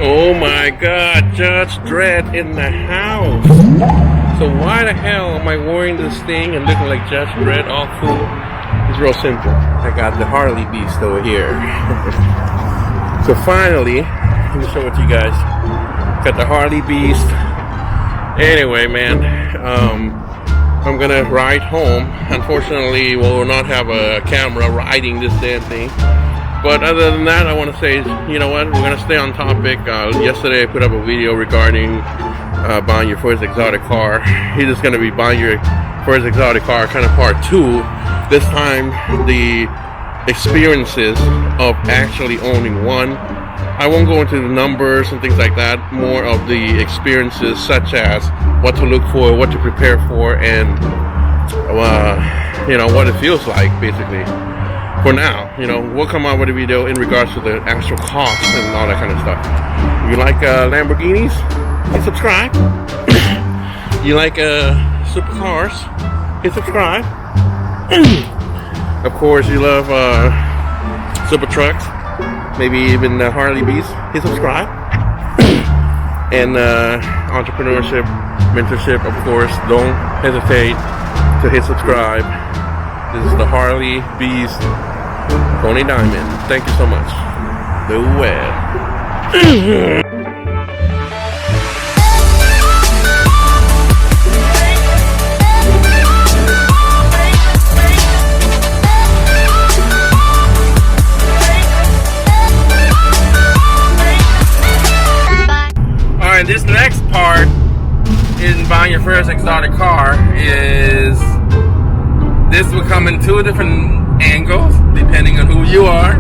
Oh my God, Judge Dredd in the house. So why the hell am I wearing this thing and looking like Judge Dredd all cool? It's real simple. I got the Harley Beast over here. So finally, let me show it to you guys. Got the Harley Beast. Anyway, man, I'm gonna ride home. Unfortunately, we'll not have a camera riding this damn thing. But other than that, I want to say, you know what, we're going to stay on topic. Yesterday I put up a video regarding buying your first exotic car. He's just going to be buying your first exotic car, kind of part 2. This time, the experiences of actually owning one. I won't go into the numbers and things like that. More of the experiences, such as what to look for, what to prepare for, and you know, what it feels like, basically. For now, you know, we'll come out with a video in regards to the actual cost and all that kind of stuff. You like Lamborghinis? Hit subscribe. You like supercars? Hit subscribe. Of course, you love super trucks, maybe even Harley Beast. Hit subscribe. And entrepreneurship, mentorship, of course, don't hesitate to hit subscribe. This is the Harley Beast Pony Diamond. Thank you so much. The web. Alright, this next part in buying your first exotic car is... This will come in 2 different angles, depending on who you are.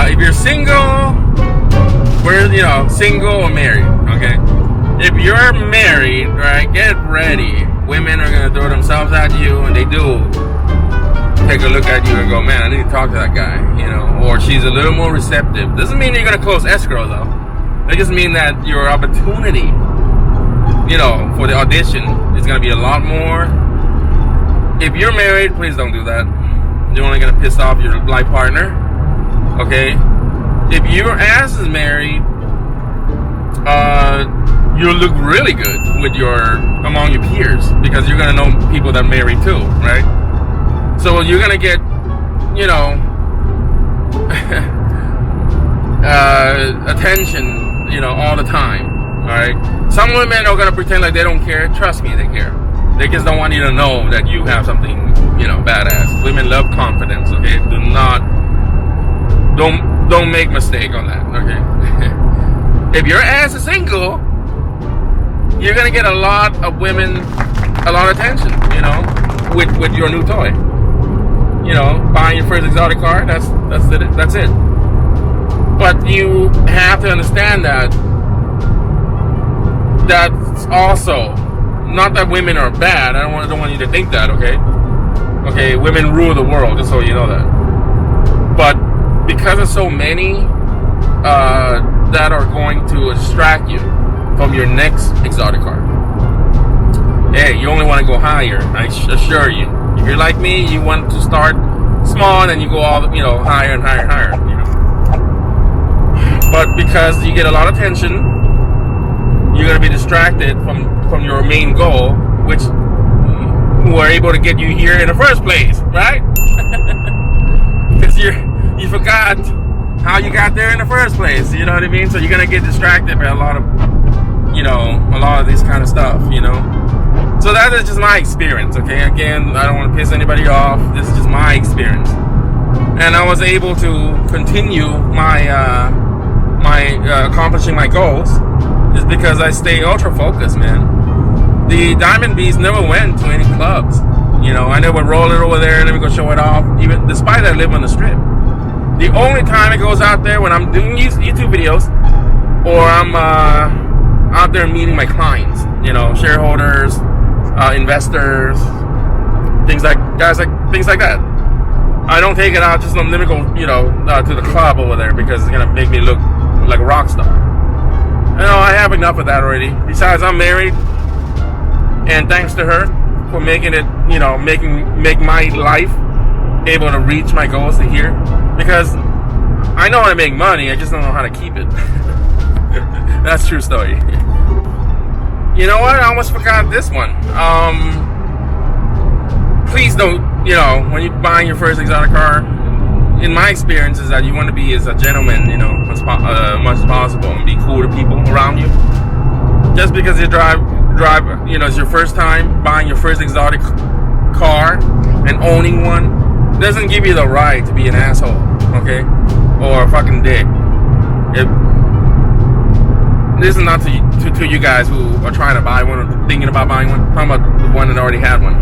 If you're single, single or married, okay? If you're married, right, get ready. Women are gonna throw themselves at you, and they do. Take a look at you and go, man, I need to talk to that guy, you know? Or she's a little more receptive. Doesn't mean you're gonna close escrow, though. It just means that your opportunity, you know, for the audition is gonna be a lot more. If you're married, please don't do that. You're only gonna piss off your life partner. Okay? If your ass is married, you'll look really good with among your peers, because you're gonna know people that are married too, right? So you're gonna get, you know, attention, you know, all the time. Alright? Some women are gonna pretend like they don't care. Trust me, they care. They just don't want you to know that you have something, you know, badass. Women love confidence, okay? Don't make mistake on that, okay? If your ass is single, you're gonna get a lot of women, a lot of attention, you know, with your new toy. You know, buying your first exotic car, that's it. But you have to understand that that's also... Not that women are bad. I don't want you to think that, okay? Okay, women rule the world, just so you know that. But because of so many that are going to distract you from your next exotic car. Hey, you only want to go higher, I assure you. If you're like me, you want to start small and then you go all, you know, higher and higher and higher, you know. But because you get a lot of attention, you're going to be distracted from your main goal, which were able to get you here in the first place, right? Because you forgot how you got there in the first place, you know what I mean? So you're going to get distracted by a lot of this kind of stuff, you know? So that is just my experience, okay? Again, I don't want to piss anybody off. This is just my experience. And I was able to continue my accomplishing my goals is because I stay ultra focused, man. The Diamond Beast never went to any clubs. You know, I never roll it over there, let me go show it off, even despite I live on the strip. The only time it goes out there when I'm doing YouTube videos or I'm out there meeting my clients, you know, shareholders, investors, things like that. I don't take it out just let me go, you know, to the club over there because it's gonna make me look like a rock star. You know, I have enough of that already. Besides, I'm married, and thanks to her for making it, you know, make my life able to reach my goals to here. Because I know how to make money, I just don't know how to keep it. That's a true story. You know what? I almost forgot this one. Please don't, when you're buying your first exotic car, in my experience is that you want to be as a gentleman, as much as possible, and be cool to people around you. Just because you drive, it's your first time buying your first exotic car and owning one, doesn't give you the right to be an asshole, okay? Or a fucking dick. This is not to you guys who are trying to buy one or thinking about buying one. I'm talking about the one that already had one.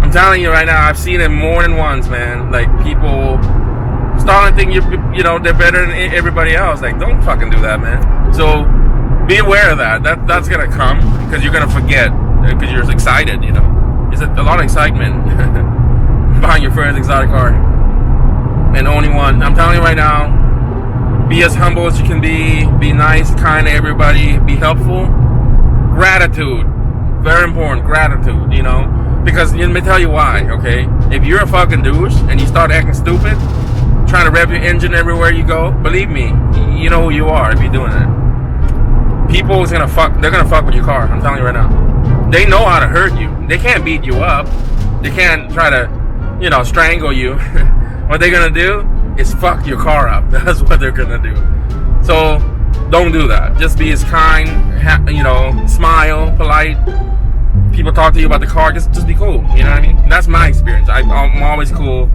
I'm telling you right now, I've seen it more than once, man. Like, people starting to think they're better than everybody else. Like, don't fucking do that, man. So be aware of that. That's gonna come because you're gonna forget because you're excited. It's a lot of excitement buying your first exotic car and owning one. I'm telling you right now. Be as humble as you can be. Be nice, kind to everybody. Be helpful. Gratitude. Very important. Gratitude, Because let me tell you why, okay? If you're a fucking douche and you start acting stupid, trying to rev your engine everywhere you go, believe me, you know who you are if you're doing it. People is gonna fuck. They're gonna fuck with your car. I'm telling you right now. They know how to hurt you. They can't beat you up. They can't try to, strangle you. What they're gonna do is fuck your car up. That's what they're gonna do. So don't do that. Just be as kind, smile, polite. People talk to you about the car, just be cool. You know what I mean? That's my experience. I'm always cool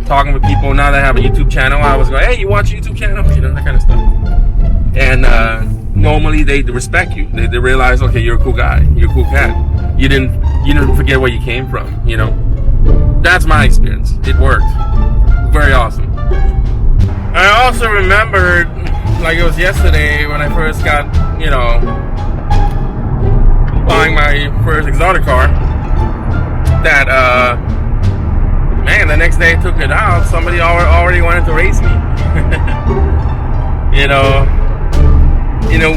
talking with people. Now that I have a YouTube channel, I always go, hey, you watch a YouTube channel? That kind of stuff. And normally they respect you. They realize, okay, you're a cool guy. You're a cool cat. You didn't forget where you came from. That's my experience. It worked. Very awesome. I also remembered, like it was yesterday when I first got, buying my first exotic car, that, the next day I took it out, somebody already wanted to race me.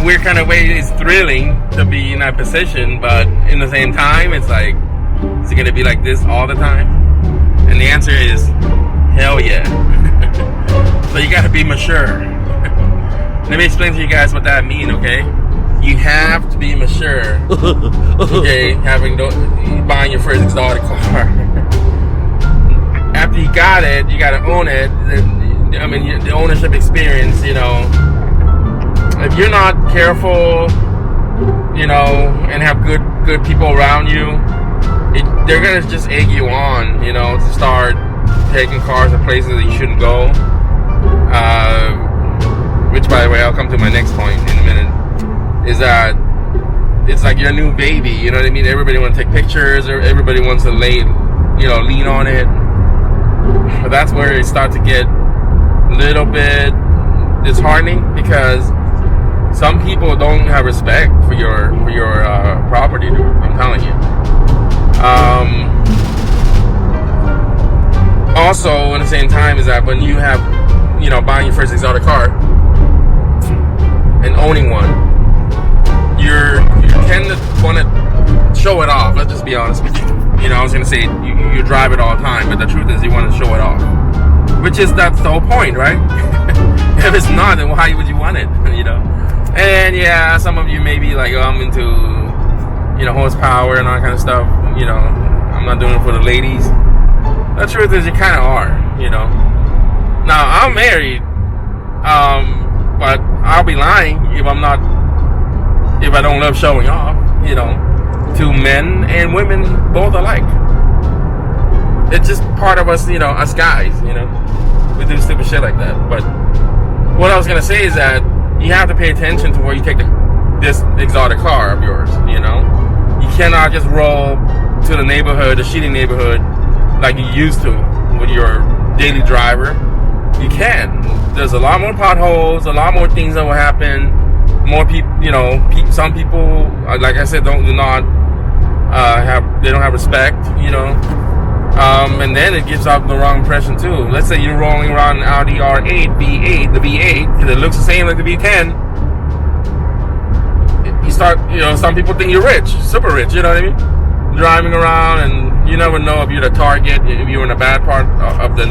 Weird kind of way, it's thrilling to be in that position, but in the same time, it's like, is it going to be like this all the time? And the answer is, hell yeah. So you gotta be mature. Let me explain to you guys what that means, okay? You have to be mature, okay? Buying your first exotic car. After you got it, you gotta own it. The ownership experience, If you're not careful, and have good people around you, they're gonna just egg you on, to start taking cars to places that you shouldn't go. Which, by the way, I'll come to my next point in a minute. Is that it's like your new baby, you know what I mean? Everybody wants to take pictures, or everybody wants to lean on it. But that's where it starts to get a little bit disheartening, because some people don't have respect for your property, dude. I'm telling you. Also, at the same time, is that when you have, buying your first exotic car and owning one, you tend to want to show it off. Let's just be honest with you. I was gonna say you drive it all the time, but the truth is you want to show it off. That's the whole point, right? If it's not, then why would you want it? And yeah, some of you may be like, oh, I'm into, horsepower and all that kind of stuff. I'm not doing it for the ladies. The truth is, you kind of are, Now, I'm married, but I'll be lying if I don't love showing off, to men and women both alike. It's just part of us, us guys, we do stupid shit like that. But what I was going to say is that you have to pay attention to where you take this exotic car of yours, You cannot just roll to the shitty neighborhood, like you used to with your daily driver. You can. There's a lot more potholes, a lot more things that will happen. More people, some people, like I said, don't have respect, and then it gives out the wrong impression too. Let's say you're rolling around an Audi R8 V8, the V8, because it looks the same like the V10. You start, some people think you're rich, super rich, you know what I mean? Driving around, and you never know if you're the target, if you're in a bad part of the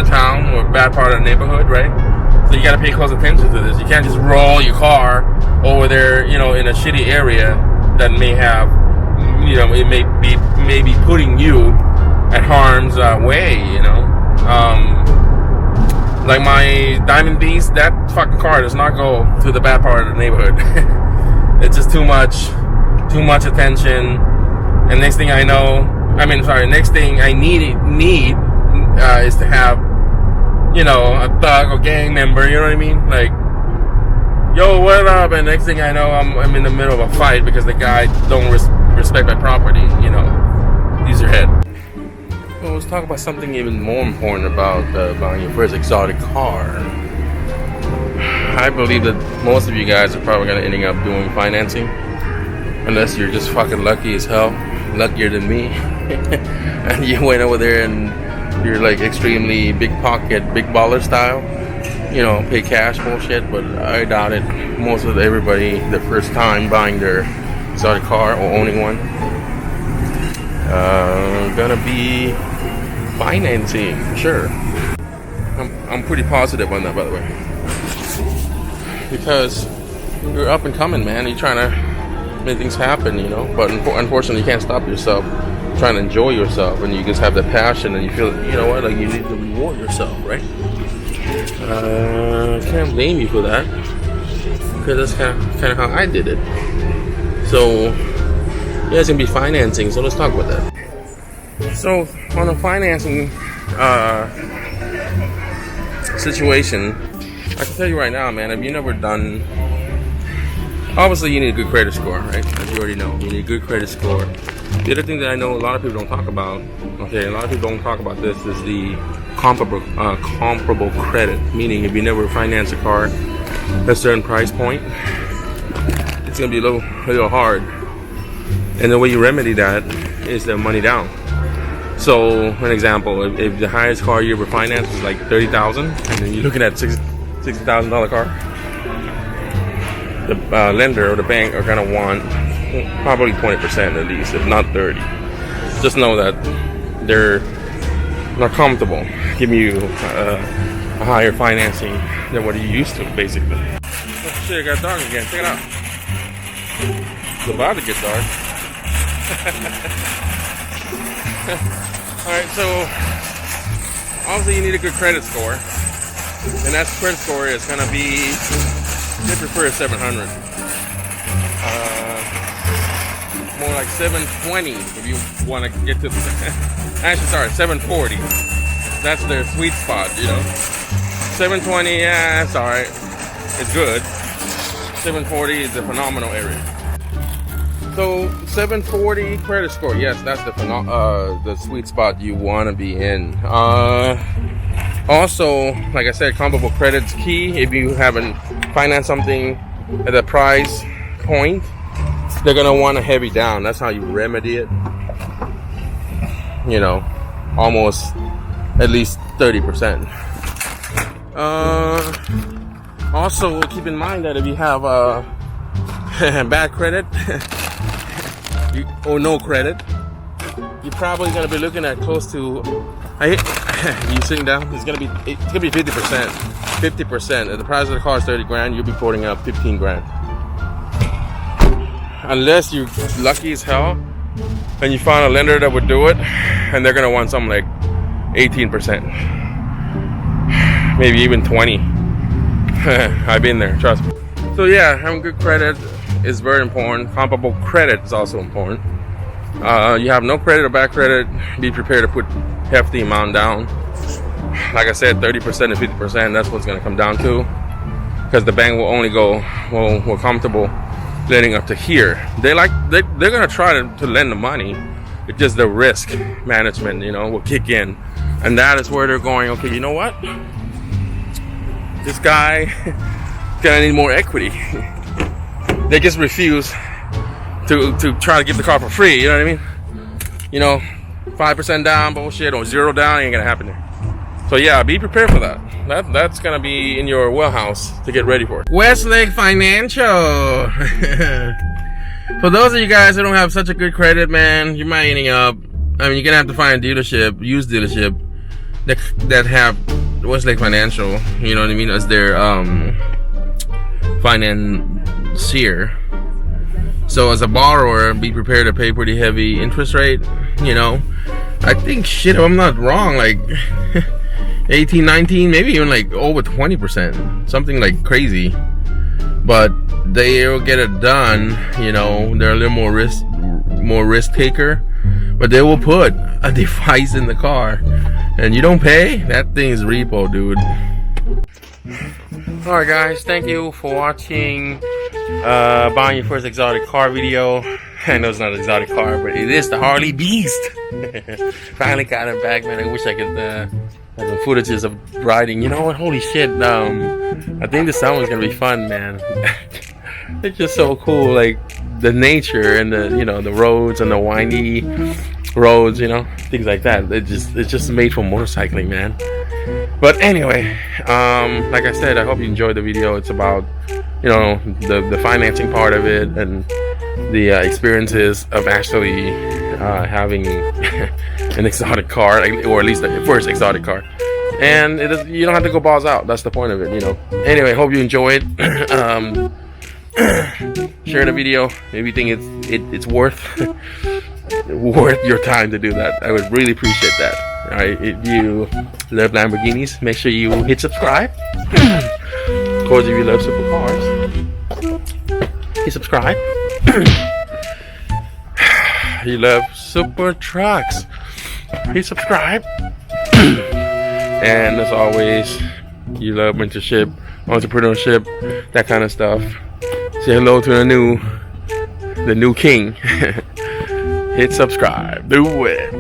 town or bad part of the neighborhood, right? So you gotta pay close attention to this. You can't just roll your car over there, in a shitty area that may have, it may be putting you at harm's way, like my Diamond Beast, that fucking car does not go to the bad part of the neighborhood. It's just too much attention. And next thing I need is to have, a thug or gang member, you know what I mean? Like, yo, what up? And next thing I know, I'm in the middle of a fight because the guy don't respect my property, Use your head. Well, let's talk about something even more important about buying your first exotic car. I believe that most of you guys are probably going to end up doing financing. Unless you're just fucking lucky as hell. Luckier than me. And you went over there and you're like extremely big pocket, big baller style. Pay cash bullshit. But I doubt it. Most of everybody, the first time buying their exotic car or owning one, gonna be financing, sure. I'm pretty positive on that, by the way, because you're up and coming, man. You're trying to make things happen, But unfortunately, you can't stop yourself trying to enjoy yourself, and you just have the passion, and you feel, like you need to reward yourself, right? I can't blame you for that, because that's kind of how I did it. So, yeah, it's gonna be financing. So let's talk about that. So on a financing situation, I can tell you right now, man, if you've never done, obviously you need a good credit score, right? As you already know, you need a good credit score. The other thing that I know a lot of people don't talk about, a lot of people don't talk about this, is the comparable credit. Meaning, if you never finance a car at a certain price point, it's gonna be a little hard. And the way you remedy that is the money down. So, an example, if the highest car you ever financed is like $30,000, and then you're looking at $60,000 car, the lender or the bank are gonna want probably 20% at least, if not 30. Just know that they're not comfortable giving you a higher financing than what you used to, basically. Oh shit, it got dark again. Check it out. It's about to get dark. Alright, so obviously you need a good credit score, and that credit score is going to be, they prefer 700, more like 720 if you want to get to the, actually sorry, 740, that's their sweet spot, 720, yeah, that's alright, it's good. 740 is a phenomenal area. So 740 credit score, yes, that's the sweet spot you want to be in. Also, like I said, comparable credit's key. If you haven't financed something at the price point, they're gonna want to heavy down. That's how you remedy it. Almost at least 30%. Also, keep in mind that if you have bad credit or no credit, you're probably going to be looking at close to, you sitting down, it's going to be 50%. 50%. If the price of the car is 30 grand, you'll be putting up 15 grand. Unless you're lucky as hell and you find a lender that would do it, and they're going to want something like 18%. Maybe even 20. I've been there, trust me. So yeah, having good credit is very important. Comparable credit is also important. You have no credit or bad credit, be prepared to put hefty amount down. Like I said, 30% to 50%, that's what's going to come down to, because the bank will only go, we're comfortable lending up to here. They're going to try to lend the money. It's just the risk management, will kick in, and that is where they're going, okay, you know what, this guy gonna need more equity. They just refuse to try to give the car for free, you know what I mean? 5% down bullshit or 0 down ain't gonna happen there. So yeah, be prepared for that. That's gonna be in your wheelhouse to get ready for it. Westlake Financial. For those of you guys who don't have such a good credit, man, you might ending up, you're gonna have to find a dealership, used dealership, that have Westlake Financial, you know what I mean, as their financier. So as a borrower, be prepared to pay pretty heavy interest rate. You know, I think, shit, if I'm not wrong, like 18, 19, maybe even like over 20%, something like crazy. But they'll get it done. You know, they're a little more risk taker, but they will put a device in the car, and you don't pay, that thing's repo, dude. Alright guys, thank you for watching buying your first exotic car video. I know it's not an exotic car, but it is the Harley Beast. Finally got it back, man. I wish I could have some footages of riding. You know what? Holy shit. I think this summer is gonna be fun, man. It's just so cool, like the nature and the, you know, the roads and the windy roads, you know, things like that. It's just made for motorcycling, man. But anyway, like I said, I hope you enjoyed the video. It's about, you know, the financing part of it and the experiences of actually having an exotic car, or at least the first exotic car. And you don't have to go balls out. That's the point of it, you know. Anyway, hope you enjoyed. Share the video. Maybe you think it's worth your time to do that. I would really appreciate that. Alright, if you love Lamborghinis, make sure you hit subscribe. Of course, if you love supercars, hit subscribe. You love super trucks, hit subscribe. And as always, you love mentorship, entrepreneurship, that kind of stuff. Say hello to the new king. Hit subscribe. Do it.